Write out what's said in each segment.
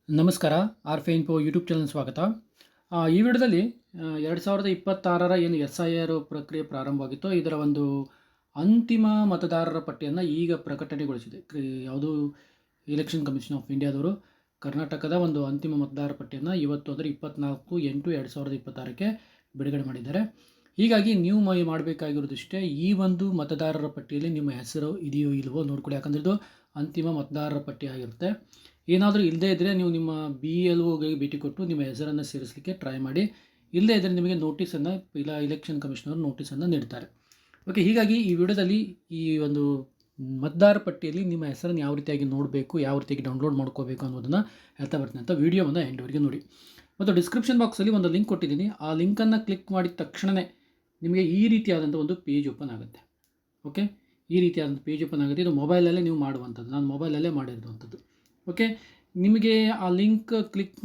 ನಮಸ್ಕಾರ. ಆರ್ಫೆ info YouTube channel ಸ್ವಾಗತ. ಈ ವಿಡಿಯೋದಲ್ಲಿ 2026ರ ಏನು SIR ಪ್ರಕ್ರಿಯೆ ಪ್ರಾರಂಭವಾಗಿತ್ತೋ ಇದರ ಒಂದು ಅಂತಿಮ ಮತದಾರರ ಪಟ್ಟಿಯನ್ನು ಈಗ ಪ್ರಕಟಣೆಗೊಳಿಸಿದೆ. ಯಾವುದು ಎಲೆಕ್ಷನ್ ಕಮಿಷನ್ ಆಫ್ ಇಂಡಿಯಾದವರು ಕರ್ನಾಟಕದ ಒಂದು ಅಂತಿಮ ಮತದಾರರ ಪಟ್ಟಿಯನ್ನು ಇವತ್ತು ಅಂದರೆ 24/8/2026ಕ್ಕೆ ಬಿಡುಗಡೆ ಮಾಡಿದ್ದಾರೆ. ಹೀಗಾಗಿ ನೀವು ಮಾಡಬೇಕಾಗಿರೋದಿಷ್ಟೇ, ಈ ಒಂದು ಮತದಾರರ ಪಟ್ಟಿಯಲ್ಲಿ ನಿಮ್ಮ ಹೆಸರು ಇದೆಯೋ ಇಲ್ವೋ ನೋಡ್ಕೊಳ್ಳಿ. ಯಾಕಂದರೆ ಇದು ಅಂತಿಮ ಮತದಾರರ ಪಟ್ಟಿ ಆಗಿರುತ್ತೆ. ಏನಾದರೂ ಇಲ್ಲದೇ ಇದ್ದರೆ ನೀವು ನಿಮ್ಮ BLOಗೆ ಭೇಟಿ ಕೊಟ್ಟು ನಿಮ್ಮ ಹೆಸರನ್ನು ಸೇರಿಸಲಿಕ್ಕೆ ಟ್ರೈ ಮಾಡಿ. ಇಲ್ಲದೇ ಇದ್ದರೆ ನಿಮಗೆ ನೋಟಿಸನ್ನು ಎಲೆಕ್ಷನ್ ಕಮಿಷನರ್ ನೋಟಿಸನ್ನು ನೀಡ್ತಾರೆ. ಓಕೆ, ಹೀಗಾಗಿ ಈ ವಿಡಿಯೋದಲ್ಲಿ ಈ ಒಂದು ಮತದಾರ ಪಟ್ಟಿಯಲ್ಲಿ ನಿಮ್ಮ ಹೆಸರನ್ನು ಯಾವ ರೀತಿಯಾಗಿ ನೋಡಬೇಕು, ಯಾವ ರೀತಿಯಾಗಿ ಡೌನ್ಲೋಡ್ ಮಾಡ್ಕೋಬೇಕು ಅನ್ನೋದನ್ನು ಹೇಳ್ತಾ ಬರ್ತೀನಿ ಅಂತ ವಿಡಿಯೋವನ್ನು ಎಂಡ್ವರೆಗೆ ನೋಡಿ. ಮತ್ತು ಡಿಸ್ಕ್ರಿಪ್ಷನ್ ಬಾಕ್ಸಲ್ಲಿ ಒಂದು ಲಿಂಕ್ ಕೊಟ್ಟಿದ್ದೀನಿ. ಆ ಲಿಂಕನ್ನು ಕ್ಲಿಕ್ ಮಾಡಿದ ತಕ್ಷಣವೇ ನಿಮಗೆ ಈ ರೀತಿಯಾದಂಥ ಒಂದು ಪೇಜ್ ಓಪನ್ ಆಗುತ್ತೆ. ಓಕೆ, ಈ ರೀತಿಯಾದಂಥ ಪೇಜ್ ಓಪನ್ ಆಗುತ್ತೆ. ಇದು ಮೊಬೈಲಲ್ಲೇ ನೀವು ಮಾಡುವಂಥದ್ದು, ನಾನು ಮೊಬೈಲಲ್ಲೇ ಮಾಡಿರುವಂಥದ್ದು. ಓಕೆ, ನಿಮಗೆ ಆ ಲಿಂಕ್ ಕ್ಲಿಕ್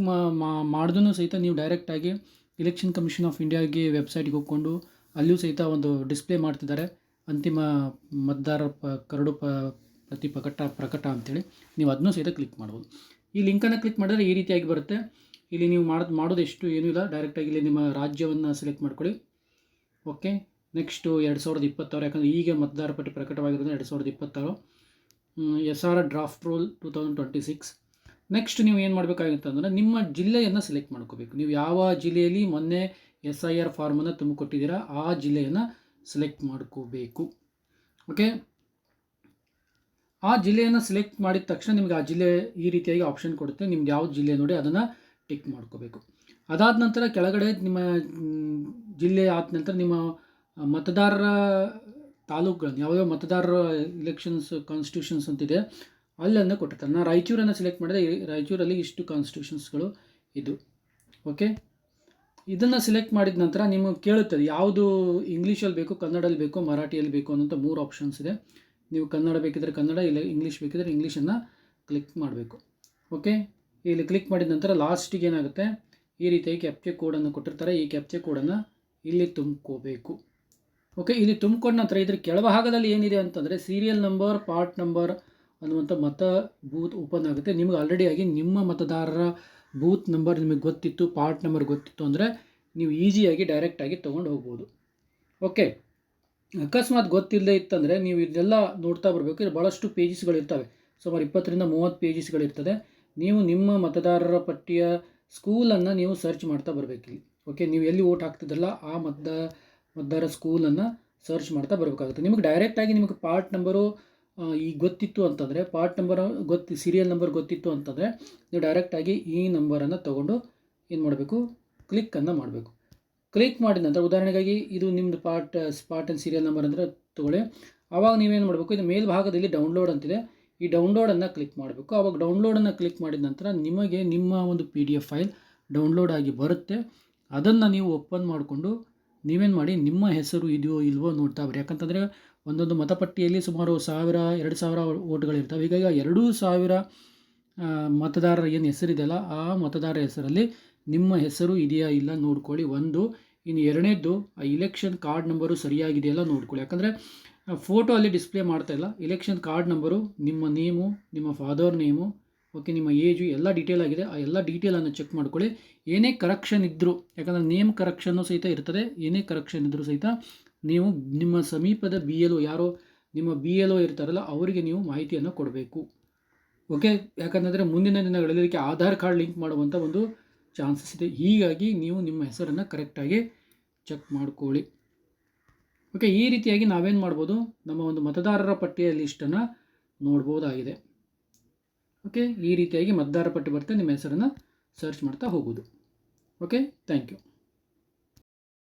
ಮಾಡಿದ್ರೂ ಸಹಿತ ನೀವು ಡೈರೆಕ್ಟಾಗಿ ಎಲೆಕ್ಷನ್ ಕಮಿಷನ್ ಆಫ್ ಇಂಡಿಯಾಗೆ ವೆಬ್ಸೈಟ್ಗೆ ಹೋಗ್ಕೊಂಡು ಅಲ್ಲಿಯೂ ಸಹಿತ ಒಂದು ಡಿಸ್ಪ್ಲೇ ಮಾಡ್ತಿದ್ದಾರೆ, ಅಂತಿಮ ಮತದಾರ ಕರಡು ಪ್ರತಿ ಪ್ರಕಟ ಅಂತೇಳಿ. ನೀವು ಅದನ್ನೂ ಸಹಿತ ಕ್ಲಿಕ್ ಮಾಡ್ಬೋದು. ಈ ಲಿಂಕನ್ನು ಕ್ಲಿಕ್ ಮಾಡಿದ್ರೆ ಈ ರೀತಿಯಾಗಿ ಬರುತ್ತೆ. ಇಲ್ಲಿ ನೀವು ಮಾಡೋದು ಎಷ್ಟು ಏನೂ ಇಲ್ಲ, ಡೈರೆಕ್ಟಾಗಿ ಇಲ್ಲಿ ನಿಮ್ಮ ರಾಜ್ಯವನ್ನು ಸೆಲೆಕ್ಟ್ ಮಾಡ್ಕೊಳ್ಳಿ. ಓಕೆ, ನೆಕ್ಸ್ಟು 2026, ಯಾಕಂದರೆ ಈಗ ಮತದಾರ ಪಟ್ಟಿ ಪ್ರಕಟವಾಗಿರೋದು 2026. SR draft roll 2026. ನೆಕ್ಸ್ಟ್ ನೀವು ಏನು ಮಾಡಬೇಕಾಗಿತ್ತು ಅಂದರೆ ನಿಮ್ಮ ಜಿಲ್ಲೆಯನ್ನು ಸೆಲೆಕ್ಟ್ ಮಾಡ್ಕೋಬೇಕು. ನೀವು ಯಾವ ಜಿಲ್ಲೆಯಲ್ಲಿ ಮೊನ್ನೆ SIR ಫಾರ್ಮನ್ನು ತುಂಬಿಕೊಟ್ಟಿದ್ದೀರಾ ಆ ಜಿಲ್ಲೆಯನ್ನು ಸೆಲೆಕ್ಟ್ ಮಾಡ್ಕೋಬೇಕು. ಓಕೆ, ಆ ಜಿಲ್ಲೆಯನ್ನು ಸೆಲೆಕ್ಟ್ ಮಾಡಿದ ತಕ್ಷಣ ನಿಮಗೆ ಆ ಜಿಲ್ಲೆ ಈ ರೀತಿಯಾಗಿ ಆಪ್ಷನ್ ಕೊಡುತ್ತೆ. ನಿಮ್ಗೆ ಯಾವ ಜಿಲ್ಲೆ ನೋಡಿ ಅದನ್ನು ಟಿಕ್ ಮಾಡ್ಕೋಬೇಕು. ಅದಾದ ನಂತರ ಕೆಳಗಡೆ ನಿಮ್ಮ ಜಿಲ್ಲೆ ಆದ ನಂತರ ನಿಮ್ಮ ಮತದಾರರ ತಾಲೂಕುಗಳನ್ನು ಯಾವ್ಯಾವ ಮತದಾರರ ಎಲೆಕ್ಷನ್ಸ್ ಕಾನ್ಸ್ಟಿಟ್ಯೂಷನ್ಸ್ ಅಂತಿದೆ ಅಲ್ಲನ್ನು ಕೊಟ್ಟಿರ್ತಾರೆ. ನಾನು ರಾಯಚೂರನ್ನು ಸೆಲೆಕ್ಟ್ ಮಾಡಿದೆ. ರಾಯಚೂರಲ್ಲಿ ಇಷ್ಟು ಕಾನ್ಸ್ಟಿಟ್ಯೂಷನ್ಸ್ಗಳು ಇದು. ಓಕೆ, ಇದನ್ನು ಸೆಲೆಕ್ಟ್ ಮಾಡಿದ ನಂತರ ನಿಮಗೆ ಕೇಳುತ್ತದೆ ಯಾವುದು ಇಂಗ್ಲೀಷಲ್ಲಿ ಬೇಕು, ಕನ್ನಡಲ್ಲಿ ಬೇಕು, ಮರಾಠಿಯಲ್ಲಿ ಬೇಕು ಅನ್ನೋಂಥ 3 ಆಪ್ಷನ್ಸ್ ಇದೆ. ನೀವು ಕನ್ನಡ ಬೇಕಿದ್ದರೆ ಕನ್ನಡ, ಇಲ್ಲ ಇಂಗ್ಲೀಷ್ ಬೇಕಿದ್ದರೆ ಇಂಗ್ಲೀಷನ್ನು ಕ್ಲಿಕ್ ಮಾಡಬೇಕು. ಓಕೆ, ಇಲ್ಲಿ ಕ್ಲಿಕ್ ಮಾಡಿದ ನಂತರ ಲಾಸ್ಟಿಗೆ ಏನಾಗುತ್ತೆ, ಈ ರೀತಿಯಾಗಿ ಕ್ಯಾಪ್ಚೆ ಕೋಡನ್ನು ಕೊಟ್ಟಿರ್ತಾರೆ. ಈ ಕ್ಯಾಪ್ಚೆ ಕೋಡನ್ನು ಇಲ್ಲಿ ತುಂಬ್ಕೋಬೇಕು. ಓಕೆ, ಇಲ್ಲಿ ತುಂಬಿಕೊಂಡ ನಂತರ ಇದ್ರ ಕೆಳಭಾಗದಲ್ಲಿ ಏನಿದೆ ಅಂತಂದರೆ ಸೀರಿಯಲ್ ನಂಬರ್, ಪಾರ್ಟ್ ನಂಬರ್ ಅನ್ನುವಂಥ ಮತ ಬೂತ್ ಓಪನ್ ಆಗುತ್ತೆ. ನಿಮಗೆ ಆಲ್ರೆಡಿಯಾಗಿ ನಿಮ್ಮ ಮತದಾರರ ಬೂತ್ ನಂಬರ್ ನಿಮಗೆ ಗೊತ್ತಿತ್ತು, ಪಾರ್ಟ್ ನಂಬರ್ ಗೊತ್ತಿತ್ತು ಅಂದರೆ ನೀವು ಈಸಿಯಾಗಿ ಡೈರೆಕ್ಟಾಗಿ ತೊಗೊಂಡು ಹೋಗ್ಬೋದು. ಓಕೆ, ಅಕಸ್ಮಾತ್ ಗೊತ್ತಿಲ್ಲದೆ ಇತ್ತಂದರೆ ನೀವು ಇದೆಲ್ಲ ನೋಡ್ತಾ ಬರಬೇಕು. ಇದು ಭಾಳಷ್ಟು ಪೇಜಸ್ಗಳಿರ್ತವೆ, ಸುಮಾರು 20-30 ಪೇಜಸ್ಗಳಿರ್ತದೆ. ನೀವು ನಿಮ್ಮ ಮತದಾರರ ಪಟ್ಟಿಯ ಸ್ಕೂಲನ್ನು ನೀವು ಸರ್ಚ್ ಮಾಡ್ತಾ ಬರಬೇಕಿಲ್ಲಿ. ಓಕೆ, ನೀವು ಎಲ್ಲಿ ಓಟ್ ಹಾಕ್ತಿದ್ದಲ್ಲ ಆ ಮತದಾರ ಸ್ಕೂಲನ್ನು ಸರ್ಚ್ ಮಾಡ್ತಾ ಬರಬೇಕಾಗುತ್ತೆ. ನಿಮಗೆ ಡೈರೆಕ್ಟಾಗಿ ನಿಮಗೆ ಪಾರ್ಟ್ ನಂಬರು ಈಗ ಗೊತ್ತಿತ್ತು ಅಂತಂದರೆ, ಪಾರ್ಟ್ ನಂಬರ್ ಸೀರಿಯಲ್ ನಂಬರ್ ಗೊತ್ತಿತ್ತು ಅಂತಂದರೆ ನೀವು ಡೈರೆಕ್ಟಾಗಿ ಈ ನಂಬರನ್ನು ತೊಗೊಂಡು ಏನು ಮಾಡಬೇಕು, ಕ್ಲಿಕ್ಕನ್ನು ಮಾಡಬೇಕು. ಕ್ಲಿಕ್ ಮಾಡಿದ ನಂತರ ಉದಾಹರಣೆಗಾಗಿ ಇದು ನಿಮ್ಮದು ಪಾರ್ಟ್ ಆ್ಯಂಡ್ ಸೀರಿಯಲ್ ನಂಬರ್ ಅಂದರೆ ತೊಗೊಳ್ಳಿ. ಆವಾಗ ನೀವೇನು ಮಾಡಬೇಕು, ಇದು ಮೇಲ್ಭಾಗದಲ್ಲಿ ಡೌನ್ಲೋಡ್ ಅಂತಿದೆ, ಈ ಡೌನ್ಲೋಡನ್ನು ಕ್ಲಿಕ್ ಮಾಡಬೇಕು. ಆವಾಗ ಡೌನ್ಲೋಡನ್ನು ಕ್ಲಿಕ್ ಮಾಡಿದ ನಂತರ ನಿಮಗೆ ನಿಮ್ಮ ಒಂದು PDF ಫೈಲ್ ಡೌನ್ಲೋಡ್ ಆಗಿ ಬರುತ್ತೆ. ಅದನ್ನು ನೀವು ಓಪನ್ ಮಾಡಿಕೊಂಡು ನೀವೇನು ಮಾಡಿ ನಿಮ್ಮ ಹೆಸರು ಇದೆಯೋ ಇಲ್ವೋ ನೋಡ್ತಾ ಬರ್ರಿ. ಯಾಕಂತಂದರೆ ಒಂದೊಂದು ಮತಪಟ್ಟಿಯಲ್ಲಿ ಸುಮಾರು 1000-2000 ಓಟ್ಗಳಿರ್ತವೆ. ಹೀಗಾಗಿ 2000 ಮತದಾರರ ಏನು ಹೆಸರಿದೆಯಲ್ಲ ಆ ಮತದಾರರ ಹೆಸರಲ್ಲಿ ನಿಮ್ಮ ಹೆಸರು ಇದೆಯಾ ಇಲ್ಲ ನೋಡ್ಕೊಳ್ಳಿ. ಒಂದು, ಇನ್ನು ಎರಡನೇದ್ದು ಆ ಇಲೆಕ್ಷನ್ ಕಾರ್ಡ್ ನಂಬರು ಸರಿಯಾಗಿದೆಯಲ್ಲ ನೋಡ್ಕೊಳ್ಳಿ. ಯಾಕಂದರೆ ಫೋಟೋ ಅಲ್ಲಿ ಡಿಸ್ಪ್ಲೇ ಮಾಡ್ತಾ ಇಲ್ಲ. ಇಲೆಕ್ಷನ್ ಕಾರ್ಡ್ ನಂಬರು, ನಿಮ್ಮ ನೇಮು, ನಿಮ್ಮ ಫಾದರ್ ನೇಮು, ಓಕೆ, ನಿಮ್ಮ ಏಜು ಎಲ್ಲ ಡೀಟೇಲ್ ಆಗಿದೆ. ಆ ಎಲ್ಲ ಡೀಟೇಲನ್ನು ಚೆಕ್ ಮಾಡ್ಕೊಳ್ಳಿ. ಏನೇ ಕರೆಕ್ಷನ್ ಇದ್ದರೂ, ಯಾಕಂದರೆ ನೇಮ್ ಕರೆಕ್ಷನ್ನು ಸಹಿತ ಇರ್ತದೆ, ಏನೇ ಕರೆಕ್ಷನ್ ಇದ್ದರೂ ಸಹಿತ ನೀವು ನಿಮ್ಮ ಸಮೀಪದ BLO ಯಾರೋ ನಿಮ್ಮ BLO ಇರ್ತಾರಲ್ಲ ಅವರಿಗೆ ನೀವು ಮಾಹಿತಿಯನ್ನು ಕೊಡಬೇಕು. ಓಕೆ, ಯಾಕಂದರೆ ಮುಂದಿನ ದಿನಗಳಲ್ಲಿ ಇದಕ್ಕೆ ಆಧಾರ್ ಕಾರ್ಡ್ ಲಿಂಕ್ ಮಾಡುವಂಥ ಒಂದು ಚಾನ್ಸಸ್ ಇದೆ. ಹೀಗಾಗಿ ನೀವು ನಿಮ್ಮ ಹೆಸರನ್ನು ಕರೆಕ್ಟಾಗಿ ಚೆಕ್ ಮಾಡ್ಕೊಳ್ಳಿ. ಓಕೆ, ಈ ರೀತಿಯಾಗಿ ನಾವೇನು ಮಾಡ್ಬೋದು, ನಮ್ಮ ಒಂದು ಮತದಾರರ ಪಟ್ಟಿಯ ಲಿಸ್ಟನ್ನು ನೋಡ್ಬೋದಾಗಿದೆ. ಓಕೆ, ಈ ರೀತಿಯಾಗಿ ಮತದಾರರ ಪಟ್ಟಿ ಬರುತ್ತೆ, ನಿಮ್ಮ ಹೆಸರನ್ನು ಸರ್ಚ್ ಮಾಡ್ತಾ ಹೋಗೋದು. Okay, thank you.